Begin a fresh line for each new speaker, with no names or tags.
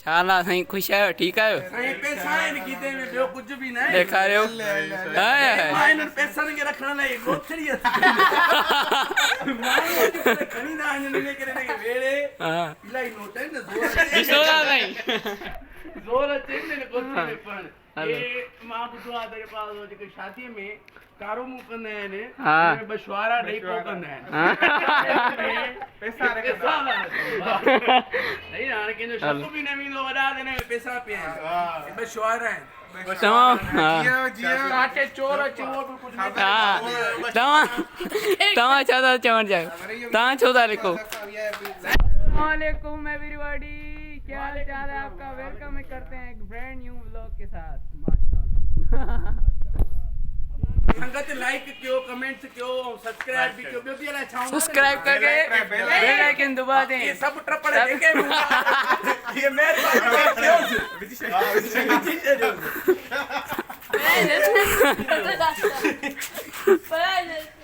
हाल आहे साईं, ख़ुशि आहियो, ठीकु आहियो?
साईं पैसा आहिनि खीते में, ॿियो कुझु बि न आहे।
ॾेखारियो।
मां हिननि पैसनि खे रखण लाइ गोथड़ी खणी था वञनि, इन करे हिनखे वेड़े इलाही नोट आहिनि न,
ॾिसो था साईं।
ज़ोर अचे न गोथड़ी में पण। हे मां ॿुधो आहे तेरे पास जेके शादीअ में कारो मुंहुं कंदा आहिनि, हुन में ॿ छुहारा ॾेई पोइ कंदा आहिनि। पैसा रखंदा नहीं हाणे कंहिंजो शक बि न वेंदो, वॾा त हिन में पैसा पिया आहिनि, ॿ छुहारा आहिनि। काटे चोर अचे उहो बि कुझु न।
तव्हां छा था चवणु चाहियो? तव्हां छो था लिखो? अस्सलामुअलैकुम एवरीबॉडी, क्या हाल चाल है आपका? वेलकम करते हैं एक ब्रांड न्यू व्लॉग के साथ।
संगत लाइक कयो, कमेंट्स कयो, सब्सक्राइब भी कयो, ॿियो बि अलाए छा
सब्सक्राइब करके बेल आइकन दबा दें।
ये सब ट्रपड़ जेके ये महिरबानी कयो।